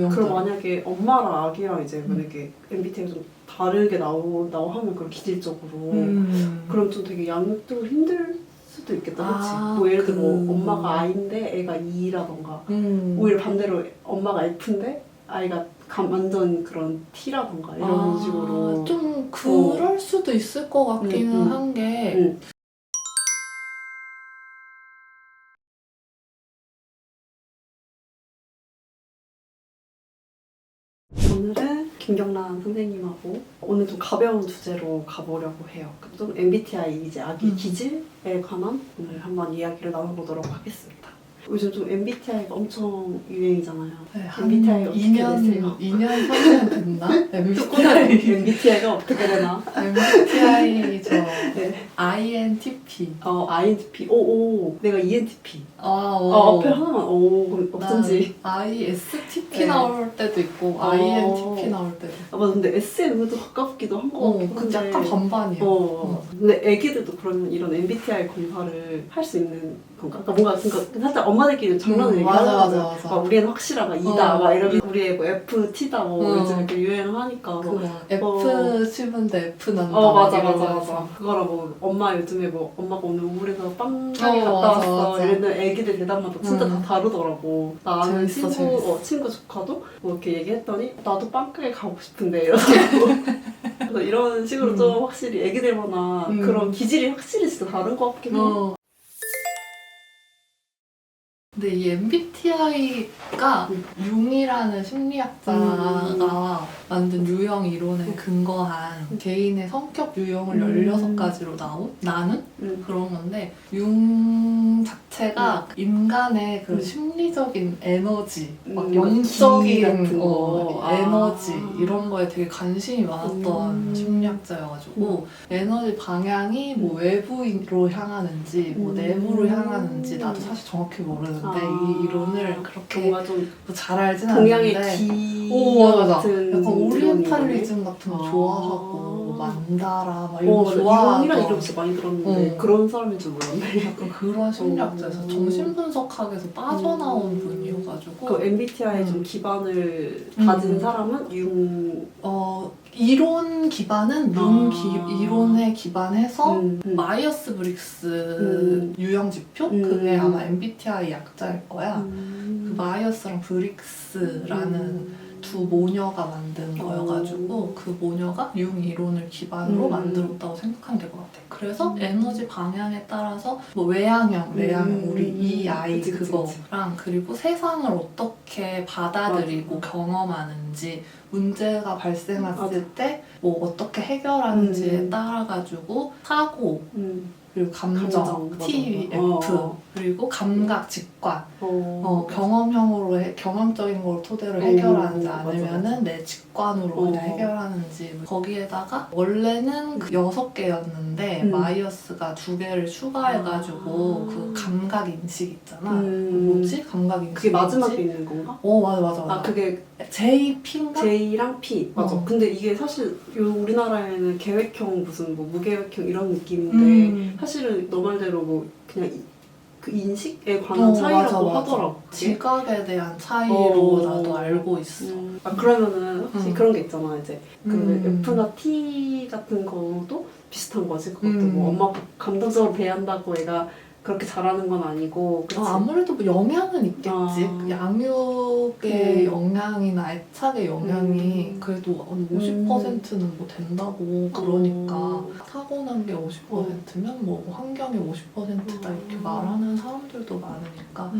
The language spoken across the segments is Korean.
유형들. 그럼 만약에 엄마랑 아기랑 이제 만약에 MBTI가 좀 다르게 나오고 하면 그런 기질적으로 그럼 좀 되게 양육도 힘들 수도 있겠다, 그렇지? 뭐 예를 들어 뭐 엄마가 I인데 애가 E라던가 오히려 반대로 엄마가 F인데 아이가 완전 그런 T라던가 이런 식으로 좀 그럴 수도 있을 것 같기는 한 게 오늘은 김경란 선생님하고 오늘 좀 가벼운 주제로 가보려고 해요. 좀 MBTI 이제 아기 기질에 관한 오늘 한번 이야기를 나눠보도록 하겠습니다. 요즘 좀 MBTI가 엄청 유행이잖아요. 네, MBTI 어떻게 되세요? 2년, 3년 됐나? MBTI가 어떻게 되나? MBTI 저 네. INTP. INTP. 내가 ENTP. 오. 앞에 하나만. 그럼 어쩐지. ISTP 네. 나올 때도 있고 INTP 나올 때도 있고. 맞아. 근데 S에도 가깝기도 한 것 같긴 그 한데. 약간 반반이에요. 근데 애기들도 그러면 이런 MBTI 검사를 할 수 있는 건가? 그러니까 뭔가 살짝 엄마들끼리 장난을 얘기하는 맞아. 우리는 확실하다, 이다, 막 이러면 우리 뭐 FT다, 뭐 요즘 이렇게 유행하니까. F 씹은데 F 난다. 맞아. 그거랑 뭐 엄마 요즘에 뭐 엄마가 오늘 우울해서 빵 가게 갔다 왔어. 이랬는 애기들 대답마다 진짜 다 다르더라고. 나 아는 친구 조카도 뭐 이렇게 얘기했더니 나도 빵 가게 가고 싶은데 이러더라고. 그래서 이런 식으로 좀 확실히 애기들마다 그런 기질이 확실히 진짜 다른 것 같긴 해. 근데 이 MBTI가 융이라는 심리학자가 만든 유형 이론에 근거한 개인의 성격 유형을 16가지로 나눈 그런 건데 융 자체가 인간의 그 심리적인 에너지, 막 영적인 에너지 이런 거에 되게 관심이 많았던 심리학자여가지고 에너지 방향이 뭐 외부로 향하는지 뭐 내부로 향하는지 나도 사실 정확히 모르는데 이 이론을 그렇게 잘 알진 동양의 않는데 기여 같은 약간 오리엔탈리즘 같은 거 좋아하고 만다라 막 이런 거 좋아하고 이런 이름 진짜 많이 들었는데 그런 사람인 줄 몰랐네. 약간 그런 심리학자에서 정신분석학에서 빠져나온 분이어가지고 그 MBTI 좀 기반을 가진 사람은 이론 기반은 이론에 기반해서 마이어스 브릭스 유형 지표? 그게 아마 MBTI 약자일 거야. 그 마이어스랑 브릭스라는 두 모녀가 만든 거여가지고 그 모녀가 융 이론을 기반으로 만들었다고 생각하면 될 것 같아. 그래서 에너지 방향에 따라서 뭐 외향형 우리 EI 그거랑 그리고 세상을 어떻게 받아들이고 경험하는지 문제가 발생했을 때 뭐 어떻게 해결하는지에 따라가지고 사고 그리고 감정, T, F 그리고 감각, 직관 경험형으로 경험적인 걸 토대로 해결하는지 아니면은 내 직관으로 그냥 해결하는지 거기에다가 원래는 6개였는데 마이어스가 2개를 추가해가지고 그 감각 인식 있잖아. 뭐지? 감각 인식 그게 마지막에 있는 건가? 맞아. 그게 JP인가? J랑 P 맞아. 근데 이게 사실 우리나라에는 계획형 무슨 뭐 무계획형 이런 느낌인데 사실은 너 말대로 뭐 그냥 그 인식에 관한 차이라고 하더라고. 지각에 대한 차이로 나도 알고 있어. 그러면은 혹시 그런 게 있잖아. 이제 그 F나 T 같은 것도 비슷한 거지. 그것도 뭐 엄마 감정적으로 대한다고 애가 그렇게 잘하는 건 아니고. 아무래도 뭐 영향은 있겠지. 양육의 영향이나 애착의 영향이 그래도 50%는 뭐 된다고 그러니까 타고난 게 50%면 뭐 환경이 50%다 이렇게 말하는 사람들도 많으니까.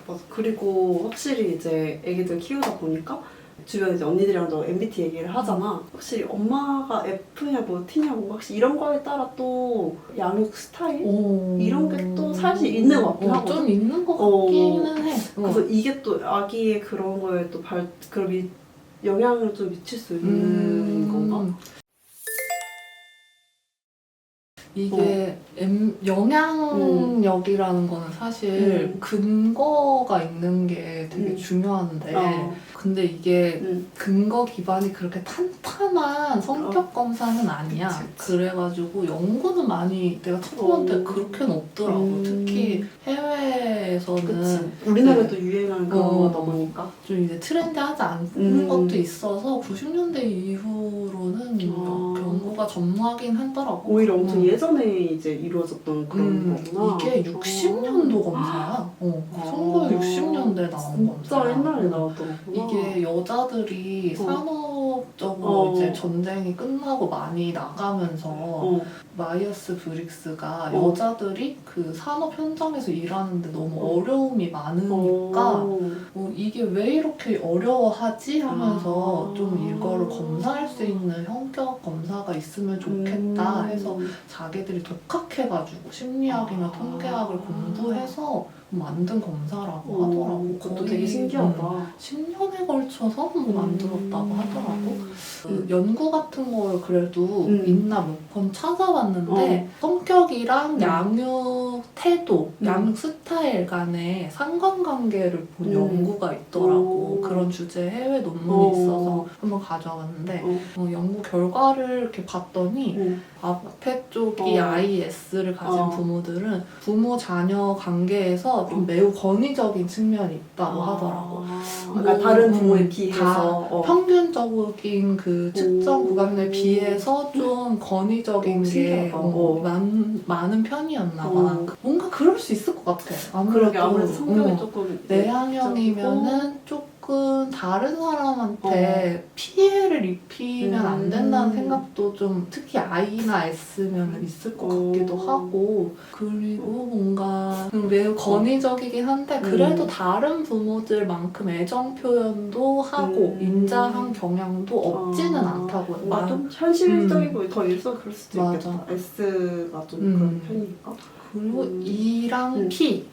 맞아. 그리고 확실히 이제 애기들 키우다 보니까 주변에 이제 언니들이랑도 MBTI 얘기를 하잖아. 확실히 엄마가 F냐 뭐 T냐 뭐 확실히 이런 거에 따라 또 양육 스타일 이런 게 또 사실 있는 것 같긴 하거든. 좀 있는 것 같기는 해. 그래서 이게 또 아기의 그런 거에 또 그런 영향을 좀 미칠 수 있는 건가? 이게 영향력이라는 거는 사실 근거가 있는 게 되게 중요한데 근데 이게 근거 기반이 그렇게 탄탄한 성격 검사는 아니야. 그치. 그래가지고 연구는 많이 내가 찾아봤는데 그렇게는 없더라고. 특히 해외에서는 그치. 우리나라도 유행하는 그런 거다 보니까 좀 이제 트렌디하지 않은 것도 있어서 90년대 이후로는 연구가 전무하긴 하더라고. 오히려 엄청 예전에 이제 이루어졌던 그런 거구나. 이게 60년도 검사야. 1960년대에 나온 검사야. 진짜 옛날에 나왔던 거구나. 이게 여자들이 산업적으로 이제 전쟁이 끝나고 많이 나가면서 마이어스 브릭스가 여자들이 그 산업 현장에서 일하는데 너무 어려움이 많으니까 이게 왜 이렇게 어려워하지 하면서 좀 이거를 검사할 수 있는 성격 검사가 있으면 좋겠다 해서 자기들이 독학해가지고 심리학이나 통계학을 공부해서 만든 검사라고 하더라고. 그것도 되게 신기하다. 10년에 걸쳐서 만들었다고 하더라고. 그 연구 같은 거를 그래도 있나 몇 번 찾아봤는데 성격이랑 양육 태도, 양육 스타일 간의 상관관계를 본 연구가 있더라고. 그런 주제 해외 논문이 있어서 한번 가져왔는데 연구 결과를 이렇게 봤더니 앞에 쪽이 IS를 가진 부모들은 부모-자녀 관계에서 좀 매우 권위적인 측면이 있다고 하더라고. 그러니까 다른 부모에 비해서 평균적인 그 측정 구간에 비해서 좀 권위적인 게 많은 편이었나 봐. 뭔가 그럴 수 있을 것 같아. 아무래도 성격이 조금 내향형이면은 조금 다른 사람한테 피해를 입히면 안 된다는 생각도 좀 특히 I나 S면 있을 것 같기도 하고 그리고 뭔가 매우 권위적이긴 한데 그래도 다른 부모들만큼 애정 표현도 하고 인자한 경향도 없지는 않다고 해요. 좀 현실적이고 더 일서 그럴 수도 있겠다. S가 좀 그런 편이니까. 그리고 E랑 P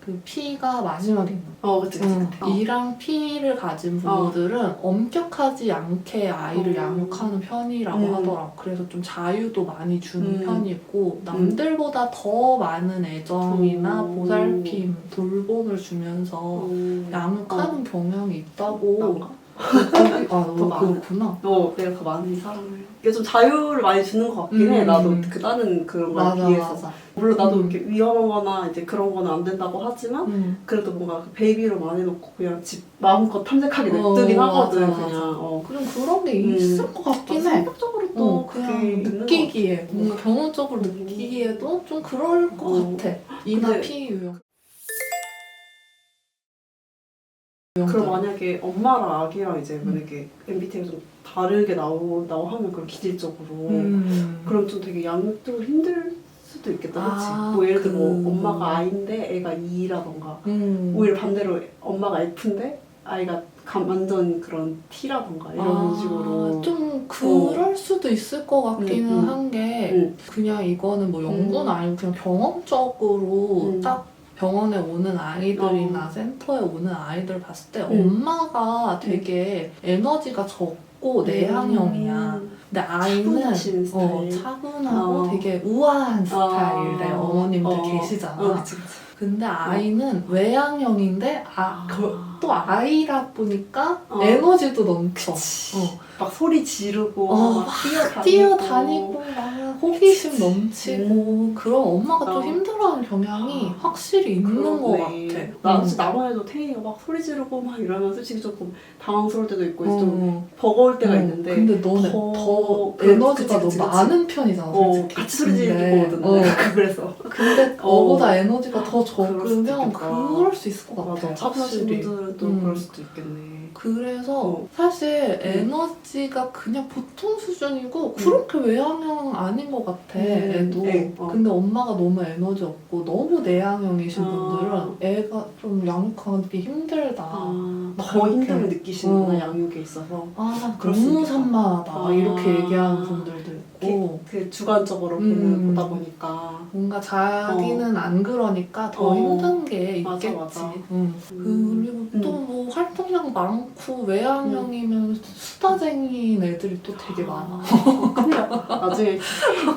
그 P가 마지막에 있는 그치. E랑 P를 가진 부모들은 엄격하지 않게 아이를 양육하는 편이라고 하더라고. 그래서 좀 자유도 많이 주는 편이고 남들보다 더 많은 애정이나 보살핌, 돌봄을 주면서 양육하는 경향이 있다고. 그렇구나. 내가 더 많은 사람을. 이게 좀 자유를 많이 주는 것 같긴 해. 나도 다른 그런 거에 비해서. 맞아. 물론 나도 이렇게 위험한 거나 이제 그런 거는 안 된다고 하지만 그래도 뭔가 베이비로 많이 놓고 그냥 집 마음껏 탐색하게 냅두긴 하거든. 맞아. 그냥. 그냥 그런 게 있을 것 같긴 해. 성격적으로 또 그냥 느끼기에 뭔가 경험적으로 느끼기에도 좀 그럴 것 같아. 이나 P 유형. 그럼 만약에 엄마랑 아기랑 이제 만약에 MBTI가 좀 다르게 나오고 하면 그런 기질적으로 그럼 좀 되게 양육도 힘들 수도 있겠다, 그치? 뭐 예를 들어 엄마가 I인데 애가 E라던가 오히려 반대로 엄마가 F인데 아이가 완전 그런 T라던가 이런 식으로 좀 그럴 수도 있을 것 같기는 한 게 그냥 이거는 뭐 연구는 아니고 그냥 경험적으로 딱 병원에 오는 아이들이나 센터에 오는 아이들 봤을 때 엄마가 되게 에너지가 적고 내향형이야. 근데 아이는 차분하고 되게 우아한 스타일의 어머님들 계시잖아. 그치. 근데 아이는 외향형인데 또 아이라 보니까 에너지도 넘쳐. 막 소리 지르고 막 뛰어다니고 막 호기심 넘치고 그런 엄마가 좀 힘들어하는 경향이 확실히 있는 것 같아. 나 진짜 나만 해도 태희가 막 소리 지르고 막 이러면 솔직히 조금 당황스러울 때도 있고 좀 버거울 때가 있는데 근데 너는 더 에너지가 더 많은 편이잖아 솔직히. 같이 소리 지르거든 그래서 근데 너보다 에너지가 더 적으면 그럴 수 있을 것 같아. 차분하신 분들은 또 그럴 수도 있겠네. 그래서 사실 에너지가 그냥 보통 수준이고 그렇게 외향형 아닌 것 같아 애도. 근데 엄마가 너무 에너지 없고 너무 내향형이신 분들은 애가 좀 양육하기 힘들다. 더 힘듦을 느끼시는구나 양육에 있어서. 너무 산만하다 이렇게 얘기하는 분들도 있고. 그 주관적으로 보다 보니까 뭔가 자기는 안 그러니까 더 힘든 게 있겠지. 맞아. 그리고 또 뭐 활동량 많고 많고 외향형이면 수다쟁이인 애들이 또 되게 많아. 나중에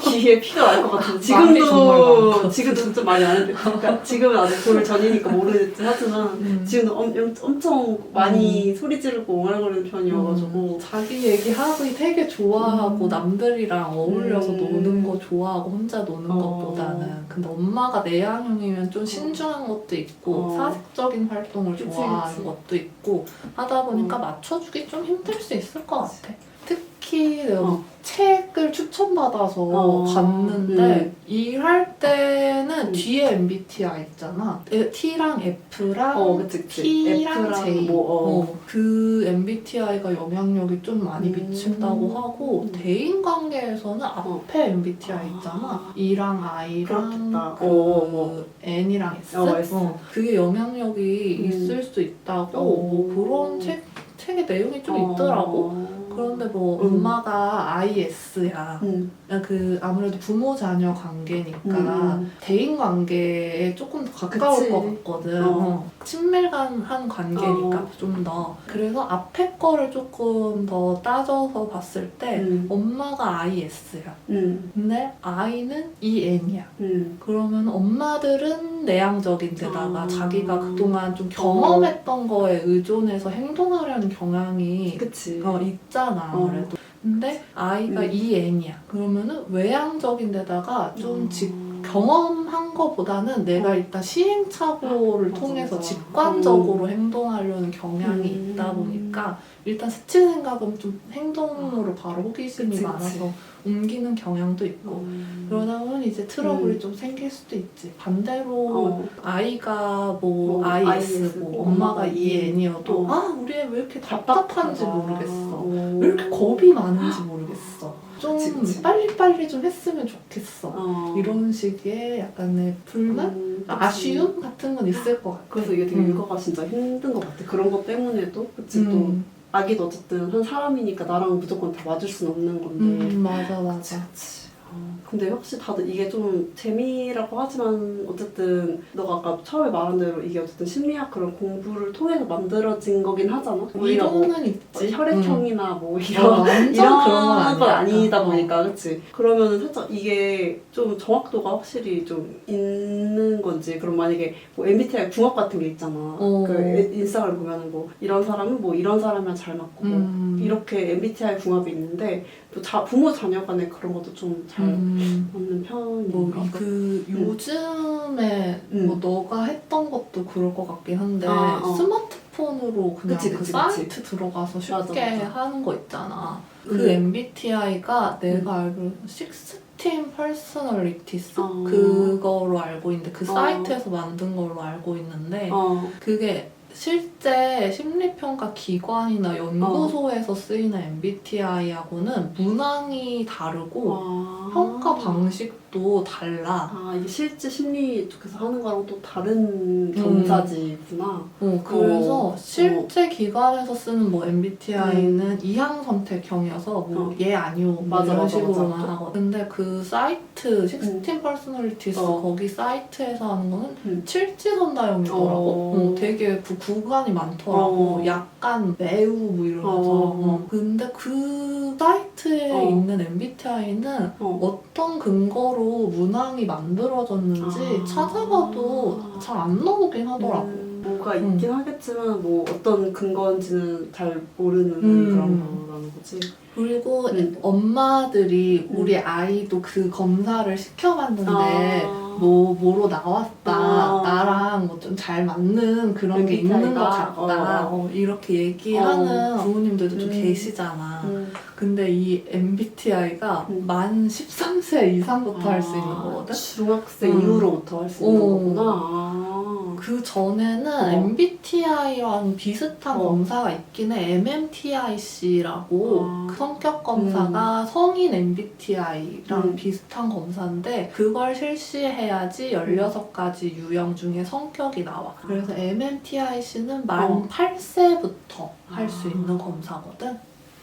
귀에 피가 날 것 같은데 말이 정말 많거든. 지금도 진짜 많이 안 했는데 그러니까 지금은 아직 돌 전이니까 모르겠지 하지만 지금도 엄청 많이 소리 지르고 옹알거리는 편이어가지고 자기 얘기하기 되게 좋아하고 남들이랑 어울려서 노는 거 좋아하고 혼자 노는 것보다는. 근데 엄마가 내향형이면 좀 신중한 것도 있고 사색적인 활동을 좋아하는 것도 있고 하다 보니까 맞춰주기 좀 힘들 수 있을 것 같아. 특히 내가 책을 추천받아서 봤는데 일할 때는 뒤에 MBTI 있잖아. T랑 F랑 그치. T랑 F랑 J 그 MBTI가 영향력이 좀 많이 미친다고 하고 대인관계에서는 앞에 MBTI 있잖아. E랑 I랑 N이랑 S? 그게 영향력이 있을 수 있다고 뭐 그런 책의 내용이 좀 있더라고. 그런데 뭐 엄마가 IS야. 그 아무래도 부모 자녀 관계니까 대인 관계에 조금 더 가까울 것 같거든. 친밀한 관계니까 좀 더. 그래서 앞에 거를 조금 더 따져서 봤을 때 엄마가 IS야. 근데 I는 EN이야. 그러면 엄마들은 내향적인 데다가 자기가 그동안 좀 경험했던 거에 의존해서 행동하려는 경향이 있잖아. 아무래도. 근데 아이가 EN이야. 그러면은 외향적인 데다가 좀 경험한 거보다는 내가 일단 시행착오를 통해서 직관적으로 행동하려는 경향이 있다 보니까 일단 스칠 생각은 좀 행동으로 바로 호기심이 많아서 옮기는 경향도 있고 그러다 보면 이제 트러블이 좀 생길 수도 있지. 반대로 아이가 뭐 IS고 엄마가 EN이어도 우리 애 왜 이렇게 답답한지 모르겠어. 왜 이렇게 겁이 많은지 모르겠어. 좀 빨리빨리 좀 했으면 좋겠어. 이런 식의 약간의 불만? 아쉬움 같은 건 있을 것 같아. 그래서 이게 되게 육아가 진짜 힘든 것 같아. 그런 것 때문에도 그치 또 아기도 어쨌든 한 사람이니까 나랑 무조건 다 맞을 순 없는 건데. 맞아. 그치. 근데 혹시 다들 이게 좀 재미라고 하지만 어쨌든 너가 아까 처음에 말한 대로 이게 어쨌든 심리학 그런 공부를 통해서 만들어진 거긴 하잖아. 이론은 있지. 혈액형이나 뭐 이런 그런 건 아니다 보니까 그치. 그러면 살짝 이게 좀 정확도가 확실히 좀 있는 건지. 그럼 만약에 뭐 MBTI 궁합 같은 게 있잖아. 그 인스타그램 보면은 뭐 이런 사람은 뭐 이런 사람이랑 잘 맞고 뭐 이렇게 MBTI 궁합이 있는데 또 부모 자녀 간에 그런 것도 좀 잘 맞는 편인가? 요즘에 뭐 너가 했던 것도 그럴 것 같긴 한데 스마트폰으로 그냥 그 사이트 들어가서 쉽게 하는 거 있잖아. 그 MBTI가 내가 알기로 16 퍼스널리티스 그거로 알고 있는데 그 사이트에서 만든 걸로 알고 있는데 그게 실제 심리평가 기관이나 연구소에서 쓰이는 MBTI하고는 문항이 다르고 평가 방식도 달라. 이게 실제 심리 쪽에서 하는 거랑 또 다른 경자지구나. 그래서 실제 기관에서 쓰는 뭐 MBTI는 이항 선택형이어서 뭐 얘 아니오 뭐 이런 식으로만 하거든. 근데 그 사이트 16 퍼스널리티스 거기 사이트에서 하는 거는 칠지선다형이더라고. 되게 구간이 많더라고. 약간 매우 뭐 이러면서. 근데 그 사이트에 있는 MBTI는 어떤 근거로 문항이 만들어졌는지 찾아봐도 잘 안 나오긴 하더라고. 뭐가 있긴 하겠지만 뭐 어떤 근거인지는 잘 모르는 그런 거라는 거지. 그리고 엄마들이 우리 아이도 그 검사를 시켜봤는데 뭐로 나왔다. 나랑 뭐 좀 잘 맞는 그런 게 있는 것 같다. 이렇게 얘기하는 부모님들도 좀 계시잖아. 근데 이 MBTI가 만 13세 이상부터 할 수 있는 거거든? 중학생 이후로부터 할 수 있는 거구나. 그 전에는 MBTI랑 비슷한 검사가 있긴 해. MMTIC라고 그 성격 검사가 성인 MBTI랑 비슷한 검사인데 그걸 실시해야지 16가지 유형 중에 성격이 나와. 그래서 MMTIC는 만 8세부터 할 수 있는 검사거든.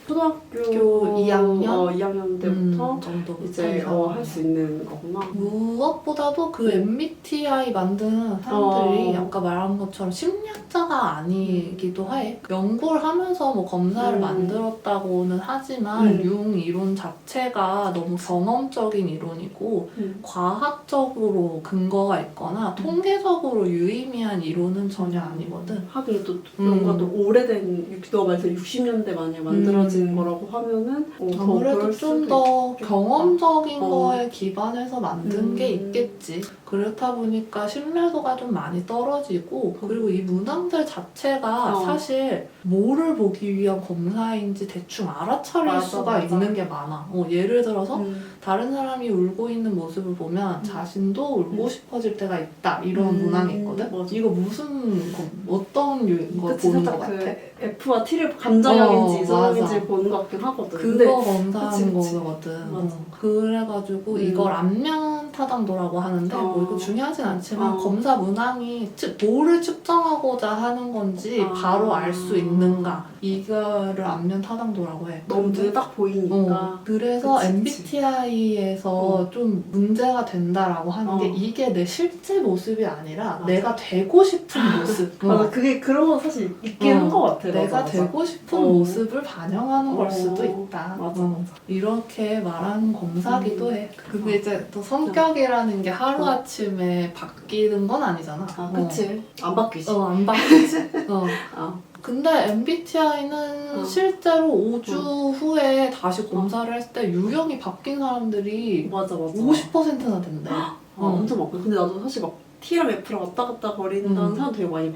초등학교 2학년? 2학년 때부터 정도 이제 할 수 있는 거구나. 무엇보다도 그 MBTI 만든 사람들이 아까 말한 것처럼 심리학자가 아니기도 해. 연구를 하면서 뭐 검사를 만들었다고는 하지만 융 이론 자체가 너무 경험적인 이론이고 과학적으로 근거가 있거나 통계적으로 유의미한 이론은 전혀 아니거든. 하긴 또 뭔가 또 오래된 너가 말했던 60년대 만에 만들어진 거라고 하면은 아무래도 좀 더 경험적인 어. 거에 기반해서 만든 게 있겠지. 그렇다 보니까 신뢰도가 좀 많이 떨어지고 그리고 이 문항들 자체가 사실 뭐를 보기 위한 검사인지 대충 알아차릴 수가 있는 게 많아. 예를 들어서 다른 사람이 울고 있는 모습을 보면 자신도 울고 싶어질 때가 있다. 이런 문항이 있거든. 맞아. 이거 무슨 어떤 거 보는 거 같아? 그 F와 T를 감정형인지 이성형인지 맞아. 보는 것 같긴 하거든. 그거 검사하는 거거든. 맞아. 그래가지고 이걸 안면 타당도라고 하는데 뭐 이거 중요하진 않지만 검사 문항이 뭐를 측정하고자 하는 건지 바로 알 수 있는가 이거를 안면 타당도라고 해. 너무 눈에 딱 보이니까. 그래서 그치. MBTI에서 좀 문제가 된다라고 하는 게 이게 내 실제 모습이 아니라 맞아. 내가 되고 싶은 모습. 맞아. 그게 그런 거 사실 있긴 한 것 같아. 내가 맞아. 되고 싶은 모습을 반영하는 걸 수도 있다. 맞아. 이렇게 말하는 검사기도 해. 근데 이제 또 성격이라는 게 하루아침에 바뀌는 건 아니잖아. 그치. 안 바뀌지. 안 바뀌지. 근데 MBTI는 어. 실제로 5주 후에 다시 검사를 했을 때 유형이 바뀐 사람들이 맞아. 50%나 된대. 엄청 많고. 근데 나도 사실 막 T랑 F랑 왔다 갔다 거린다는 사람 되게 많이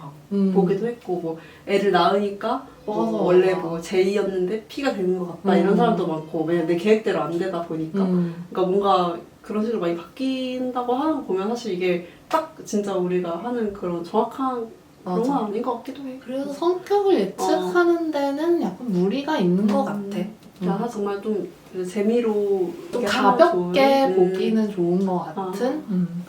보기도 했고, 뭐 애를 낳으니까 원래 뭐 J였는데 P가 되는 것 같다 이런 사람도 많고, 왜냐면 내 계획대로 안 되다 보니까. 그러니까 뭔가 그런 식으로 많이 바뀐다고 하는 거 보면 사실 이게 딱 진짜 우리가 하는 그런 정확한 그런 건 아닌 것 같기도 해. 그래서 성격을 예측하는 데는 약간 무리가 있는 것 같아. 그래서 정말 좀 재미로 좀 이렇게 가볍게 하면 좋은, 보기는 좋은 것 같은.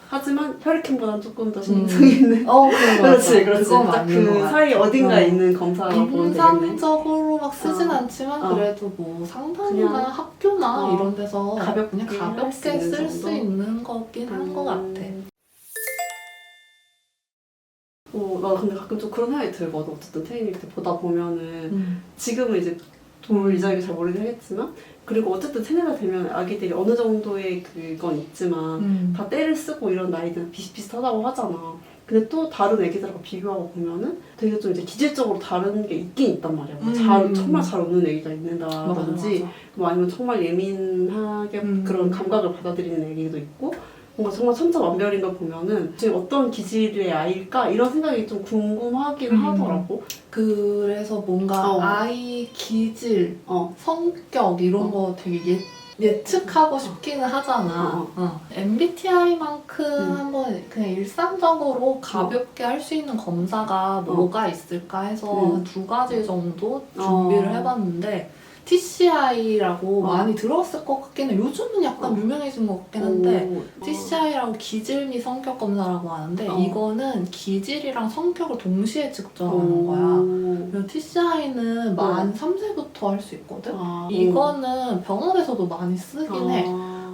하지만 혈액형보다는 조금 더 신빙성이 있는. 그렇지. 그렇지. 그거 딱 맞는 것 그 같아. 사이 어딘가에 있는 검사라고 보면 되겠네. 인상적으로 막 쓰진 않지만 그래도 뭐 상담이나 그냥, 학교나 이런 데서 가볍게 그냥 가볍게 쓸 수 있는 거긴 한 것 같아. 나 근데 가끔 좀 그런 생각이 들거든. 어쨌든 태인이 그때 보다 보면은 지금은 이제 돌이자기 잘 모르긴 하겠지만 그리고 어쨌든 세대가 되면 아기들이 어느 정도의 그건 있지만 다 때를 쓰고 이런 나이들은 비슷비슷하다고 하잖아. 근데 또 다른 애기들하고 비교하고 보면은 되게 좀 이제 기질적으로 다른 게 있긴 있단 말이야. 뭐 정말 잘 웃는 애기가 있는다든지 뭐 아니면 정말 예민하게 그런 감각을 받아들이는 애기도 있고 뭔가 정말 천차만별인 걸 보면은 지금 어떤 기질의 아이일까 이런 생각이 좀 궁금하긴 하더라고. 그래서 뭔가 아이 기질, 성격 이런 거 되게 예측하고 싶기는 하잖아. MBTI만큼 한번 그냥 일상적으로 가볍게 할 수 있는 검사가 뭐가 있을까 해서 한 2가지 정도 준비를 해봤는데 TCI라고 많이 들어봤을 것 같긴 해. 요즘은 약간 유명해진 것 같긴 한데 TCI라고 기질 및 성격 검사라고 하는데 이거는 기질이랑 성격을 동시에 측정하는 거야. 그리고 TCI는 만 3세부터 할 수 있거든? 이거는 병원에서도 많이 쓰긴 해.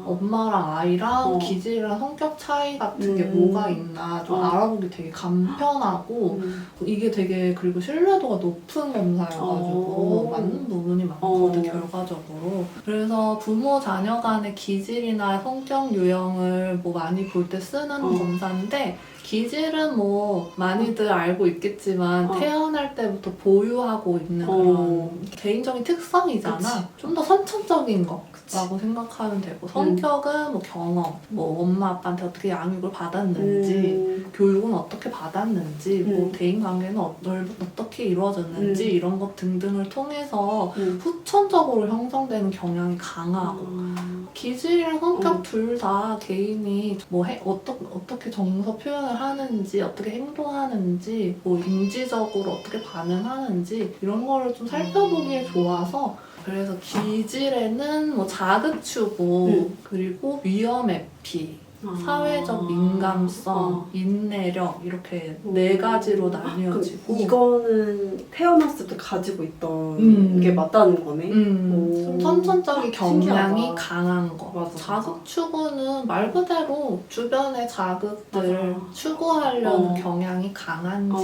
엄마랑 아이랑 기질이랑 성격 차이 같은 게 뭐가 있나 좀 알아보기 되게 간편하고 이게 되게 그리고 신뢰도가 높은 검사여가지고 맞는 부분이 많거든 결과적으로. 그래서 부모 자녀 간의 기질이나 성격 유형을 뭐 많이 볼 때 쓰는 검사인데 기질은 뭐 많이들 알고 있겠지만 태어날 때부터 보유하고 있는 그런 개인적인 특성이잖아. 좀 더 선천적인 거라고 생각하면 되고 성격은 뭐 경험, 뭐 엄마 아빠한테 어떻게 양육을 받았는지 교육은 어떻게 받았는지 뭐 대인관계는 어떻게 이루어졌는지 이런 것 등등을 통해서 후천적으로 형성되는 경향이 강하고 기질이랑 성격 둘 다 개인이 뭐 어떻게 정서 표현을 하는지 어떻게 행동하는지 뭐 인지적으로 어떻게 반응하는지 이런 거를 좀 살펴보기에 좋아서 그래서 기질에는 뭐 자극추구 그리고 위험 에피 사회적 민감성, 인내력 이렇게 네 가지로 나뉘어지고 이거는 태어났을 때 가지고 있던 게 맞다는 거네. 좀 선천적인 경향이 신기하다. 강한 거. 맞아. 자극 추구는 말 그대로 주변의 자극들 맞아. 추구하려는 경향이 강한지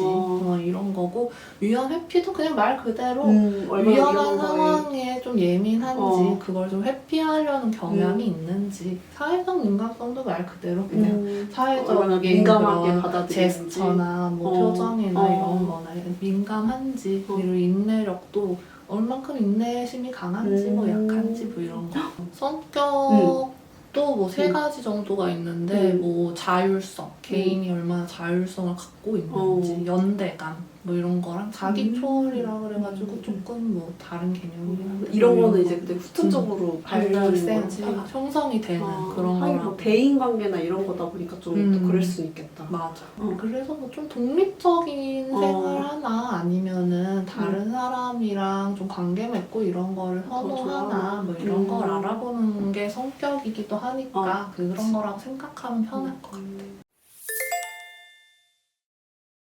이런 거고, 위험 회피도 그냥 말 그대로 위험한 상황에 좀 예민한지 그걸 좀 회피하려는 경향이 있는지, 사회적 민감성도 말 그대로 그냥 사회적인 민감하게 그런 받아들이는지 제스처나 뭐 표정이나 이런 거나 민감한지, 그리고 인내력도 얼만큼 인내심이 강한지 뭐 약한지 뭐 이런 거. 성격도 뭐 세 가지 정도가 있는데 뭐 자율성, 개인이 얼마나 자율성을 갖고 있는지, 연대감 뭐 이런 거랑 자기 초월이라 그래가지고 조금 뭐 다른 개념이긴 이런 거는 이제 근데 후천적으로 발생지 형성이 되는 그런 거라고. 뭐 대인 관계나 이런 거다 보니까 좀 또 그럴 수 있겠다. 맞아. 그래서 뭐 좀 독립적인 생활 하나 아니면은 다른 사람이랑 좀 관계 맺고 이런 거를 선호하나 뭐 이런 걸 알아보는 게 성격이기도 하니까 그런 거라고 생각하면 편할 것 같아.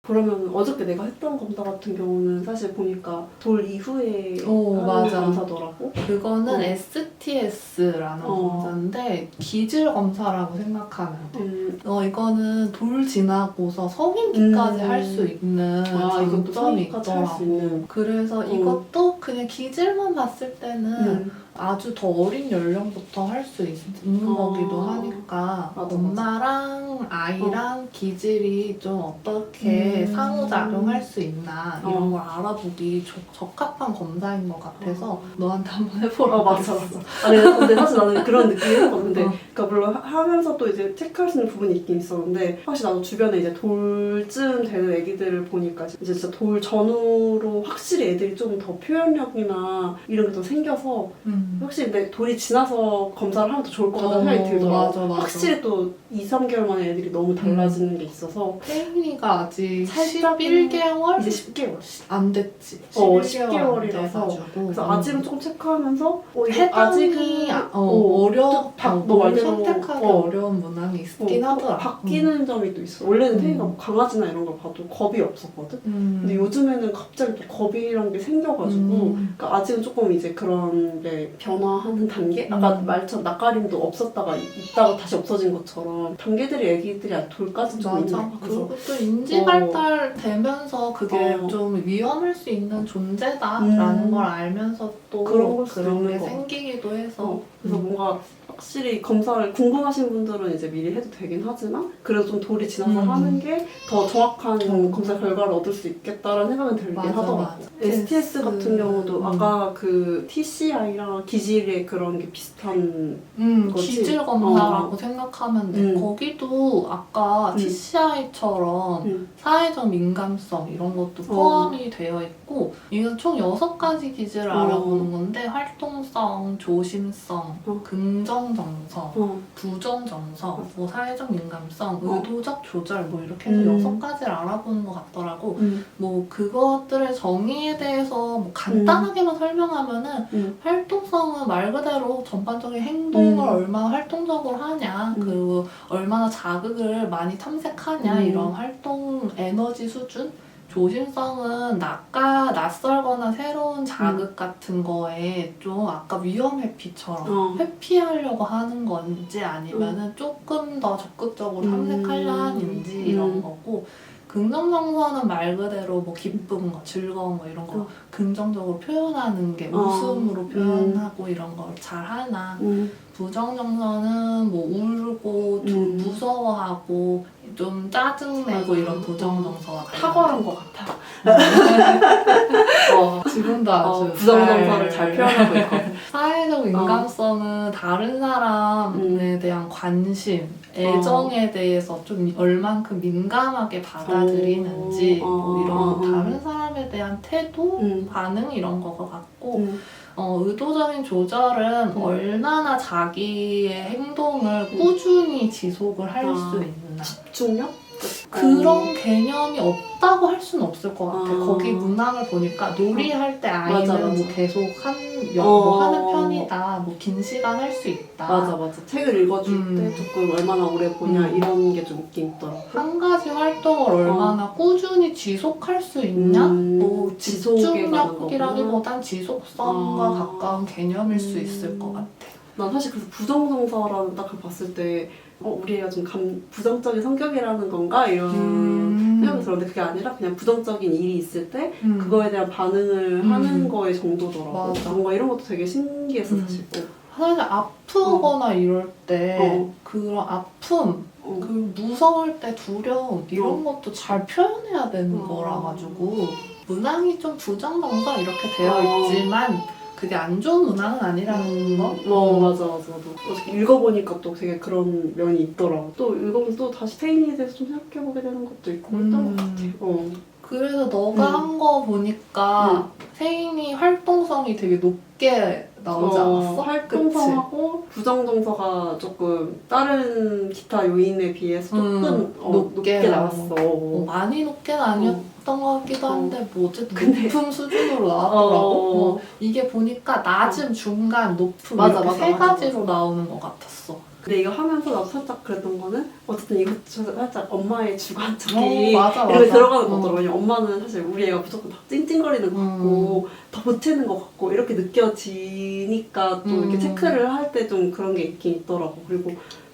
그러면 어저께 내가 했던 검사 같은 경우는 사실 보니까 돌 이후에 맞아. 검사더라고. 그거는 STS라는 검사인데 기질 검사라고 생각하면 돼. 이거는 돌 지나고서 성인기까지 할 수 있는 장점이 있더라고. 그래서 이것도 그냥 기질만 봤을 때는 아주 더 어린 연령부터 할 수 있는 거기도 하니까 엄마랑 아이랑 기질이 좀 어떻게 상호작용할 수 있나 이런 걸 알아보기 적합한 검사인 것 같아서 너한테 한번 해보라고. 맞아. 근데 사실 나는 그런 느낌이 했거든. 그러니까 물론 하면서 또 이제 체크할 수 있는 부분이 있긴 있었는데, 사실 나도 주변에 이제 돌쯤 되는 애기들을 보니까 이제 진짜 돌 전후로 확실히 애들이 좀 더 표현력이나 이런 게 더 생겨서 확실히 내 돌이 지나서 검사를 하면 더 좋을 것 같다는 생각이 들더라고. 맞아. 확실히 또 2-3개월 만에 애들이 너무 달라지는 게 있어서. 혜인이가 아직 살짝 11개월? 이제 10개월. 안 됐지. 10개월이라서. 그래서 아직은 조금 체크하면서 해당이 너 말대로 선택하기 어려운 문항이 있긴 하더라. 바뀌는 점이 또 있어. 원래는 태희가 뭐 강아지나 이런 걸 봐도 겁이 없었거든. 근데 요즘에는 갑자기 또 겁이란 게 생겨가지고 그러니까 아직은 조금 이제 그런 게 변화하는 단계? 아까 말처럼 낯가림도 없었다가 있다가 다시 없어진 것처럼 단계들이 애기들이 아직 돌까지 좀 있나. 그리고 또 인지 발달 되면서 그게 좀 위험할 수 있는 존재다라는 걸 알면서 또 그런 게 생기기도 해서 그래서 뭔가 확실히 검사를 궁금하신 분들은 이제 미리 해도 되긴 하지만 그래도 좀 돌이 지나서 하는 게 더 정확한 검사 결과를 얻을 수 있겠다라는 생각은 들긴 하더라고요. STS 같은 경우도 아까 그 TCI랑 기질의 그런 게 비슷한 거지? 기질 검사라고 생각하면 돼. 거기도 아까 TCI처럼 사회적 민감성 이런 것도 포함이 되어 있고, 이건 총 6가지 기질을 알아보는 건데 활동성, 조심성, 긍정정서, 부정정서, 뭐 사회적 민감성, 의도적 조절 뭐 이렇게 해서 6가지를 알아보는 것 같더라고. 뭐 그것들의 정의에 대해서 뭐 간단하게만 설명하면은 활동성은 말 그대로 전반적인 행동을 얼마나 활동적으로 하냐, 그리고 얼마나 자극을 많이 탐색하냐 이런 활동 에너지 수준. 조심성은 낯설거나 새로운 자극 같은 거에 좀 아까 위험 회피처럼 회피하려고 하는 건지 아니면은 조금 더 적극적으로 탐색하려 하는지 이런 거고, 긍정정서는 말 그대로 뭐 기쁜 거, 즐거운 거 이런 거 긍정적으로 표현하는 게 웃음으로 표현하고 이런 걸 잘 하나. 부정정서는 뭐 울고 좀 무서워하고 좀 짜증내고 이런 부정정서가 탁월한 것 같아. 지금도 아주 부정정서를 잘 표현하고 있거든. 사회적 민감성은 다른 사람에 대한 관심, 애정에 대해서 좀 얼만큼 민감하게 받아들이는지 뭐 이런 다른 사람에 대한 태도, 반응 이런 거 같고, 의도적인 조절은 얼마나 자기의 행동을 꾸준히 지속을 할 수 있나. 집중력? 그런 개념이 없다고 할 수는 없을 것 같아. 아. 거기 문항을 보니까 놀이할 때 아이는 맞아, 맞아. 뭐 계속 뭐 하는 편이다. 뭐 긴 시간 할 수 있다. 맞아. 책을 읽어줄 때 조금 얼마나 오래 보냐 이런 게 좀 있긴 있더라고. 한 가지 활동을 얼마나 꾸준히 지속할 수 있냐? 뭐 지속에 관한 집중력이라기보단 지속성과 아. 가까운 개념일 수 있을 것 같아. 난 사실 그래서 부정정서라는 딱 그걸 봤을 때 우리 애가 좀 부정적인 성격이라는 건가? 이런 생각이 들었는데 그게 아니라 그냥 부정적인 일이 있을 때 그거에 대한 반응을 하는 거의 정도더라고. 맞아. 뭔가 이런 것도 되게 신기했어 사실. 사실 아프거나 이럴 때 그런 아픔, 그 무서울 때 두려움 이런 것도 잘 표현해야 되는 거라 가지고 문항이 좀 부정정서 이렇게 되어 있지만 그게 안 좋은 문항은 아니라는 거? 맞아. 나도 읽어보니까 또 되게 그런 면이 있더라고. 또 읽으면 또 다시 태인이에 대해서 좀 생각해보게 되는 것도 있고 했던 것 같아. 그래서 너가 한 거 보니까 세인이 활동성이 되게 높게 나오지 않았어? 활동성하고 부정정서가 조금 다른 기타 요인에 비해서 조금 높게 나왔어. 많이 높게는 아니었던 것 같기도 한데 뭐 어쨌든 근데 높은 수준으로 나왔더라고. 이게 보니까 낮음, 중간, 높음 이렇게 세 가지로 나오는 것 같았어. 근데 이거 하면서 나도 살짝 그랬던 거는 어쨌든 이거 살짝 엄마의 주관적이 맞아. 이렇게 들어가는 거더라고요. 왜냐면 엄마는 사실 우리 애가 무조건 다 찡찡거리는 것 같고 더 보채는 것 같고 이렇게 느껴지니까 또 이렇게 체크를 할 때 좀 그런 게 있긴 있더라고. 그리고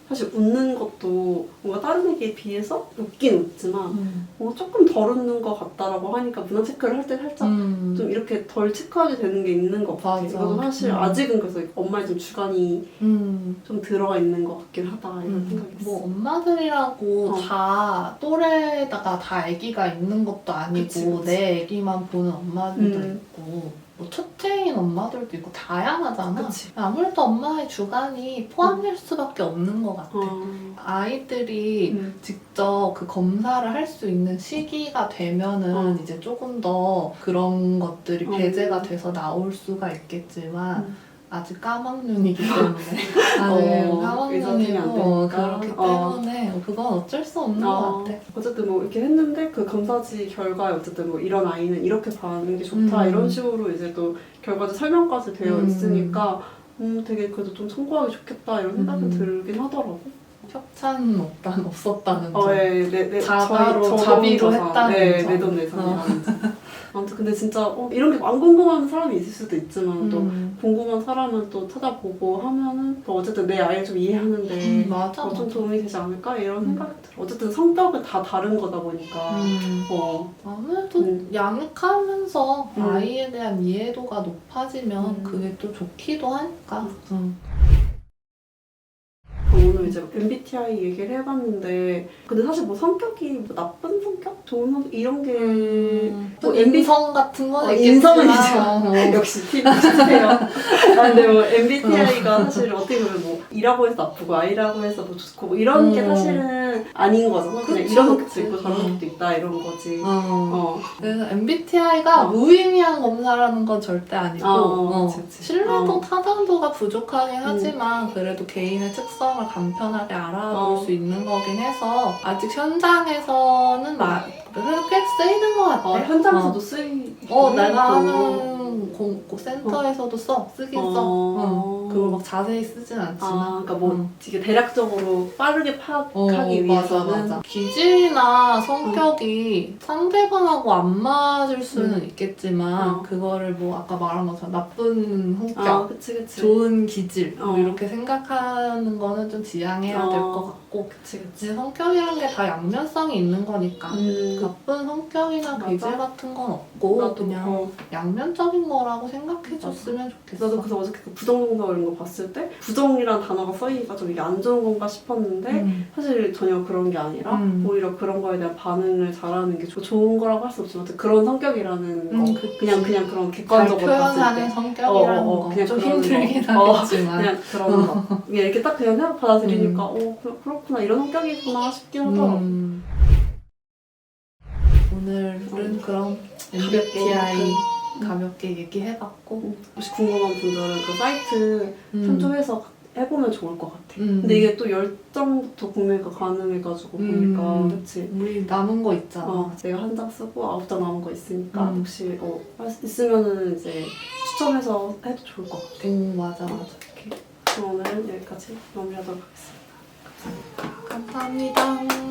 사실 웃는 것도 뭔가 다른 애기에 비해서 웃긴 웃지만 뭔가 조금 덜 웃는 것 같다라고 하니까 문화 체크를 할 때 살짝 좀 이렇게 덜 체크하게 되는 게 있는 것 같아. 이것도 사실 아직은 그래서 엄마의 좀 주관이 좀 들어가 있는 것 같긴 하다 이런 생각이 있어. 뭐 엄마들이라고 다 또래다가 다 아기가 있는 것도 아니고 그치. 내 아기만 보는 엄마들도 있고 뭐 첫째인 엄마들도 있고 다양하잖아. 그치. 아무래도 엄마의 주관이 포함될 수밖에 없는 것 같아. 아이들이 직접 그 검사를 할 수 있는 시기가 되면은 이제 조금 더 그런 것들이 배제가 돼서 나올 수가 있겠지만 아직 까막눈이기 때문에 까막눈이고 그렇기 때문에 그건 어쩔 수 없는 것 같아. 어쨌든 뭐 이렇게 했는데 그 검사지 결과에 어쨌든 뭐 이런 아이는 이렇게 봐는 게 좋다 이런 식으로 이제 또 결과도 설명까지 되어 있으니까 되게 그래도 좀 참고하기 좋겠다 이런 생각이 들긴 하더라고. 협찬은 없었다는 점. 네, 자가로 자비로 했다는 점. 내돈내산이라는 아무튼 근데 진짜 이런 게 안 궁금한 사람이 있을 수도 있지만 또 궁금한 사람은 또 찾아보고 하면은 또 어쨌든 내 아이를 좀 이해하는데 맞아. 좀 도움이 되지 않을까 이런 생각이 들어. 어쨌든 성격은 다 다른 거다 보니까 아무래도 양육하면서 아이에 대한 이해도가 높아지면 그게 또 좋기도 하니까. 오늘 이제 MBTI 얘기를 해봤는데 근데 사실 뭐 성격이 뭐 나쁜 성격? 좋은 성격? 이런 게 뭐 인성 같은 건 인성은 있겠지만 이제 역시 팀 비슷해요. 근데 뭐 MBTI가 사실 어떻게 보면 뭐 E라고 해서 나쁘고 I라고 해서 뭐 좋고 뭐 이런 게 사실은 아닌 거잖아. 그냥 이런 성격도 있고 저런 성격도 있다 이런 거지. 그래서 MBTI가 무의미한 검사라는 건 절대 아니고 그치. 신뢰도 타당도가 부족하긴 하지만 그래도 개인의 특성을 간편하게 알아볼 수 있는 거긴 해서 아직 현장에서는 그래도 꽤 쓰이는 것 같아. 현장에서도 쓰이. 내가 하는 센터에서도 쓰긴 써. 그걸 막 자세히 쓰진 않지만. 그러니까 뭐 되게 대략적으로 빠르게 파악하기 위해서는 맞아. 기질이나 성격이 상대방하고 안 맞을 수는 있겠지만 그거를 뭐 아까 말한 것처럼 나쁜 성격, 그치. 좋은 기질 뭐 이렇게 생각하는 거는 좀 지양해야 될 것 같고 그치. 성격이란 게 다 양면성이 있는 거니까 나쁜 성격이나 기질 같은 건 없고 그냥 양면적인 거라고 생각해줬으면 좋겠어. 나도 그래서 어저께 그 부정정서 이런 거 봤을 때 부정이란 단어가 써이니까 좀 이게 안 좋은 건가 싶었는데 사실 전혀 그런 게 아니라 오히려 그런 거에 대한 반응을 잘하는 게 좋은 거라고 할 수 없지만 그런 성격이라는 거 그냥 그런 객관적으로 잘 봤을 표현하는 때 성격이라는 거 그냥 좀 그런 힘들긴 거. 하겠지만 그냥 그런 거 이렇게 딱 그냥 생각 받아들이니까 그렇구나 이런 성격이구나 싶긴 하더라고. 오늘은 그럼 MBTI 가볍게 얘기해봤고 혹시 궁금한 분들은 그 사이트 참조해서 해보면 좋을 것 같아. 근데 이게 또 10장부터 구매가 가능해가지고 보니까 그치? 우리 남은 거 있잖아. 내가 한 장 쓰고 9장 남은 거 있으니까 혹시 할 수 있으면은 이제 추첨해서 해도 좋을 것 같아. 오, 맞아. 그럼 오늘은 여기까지 마무리하도록 하겠습니다. 감사합니다.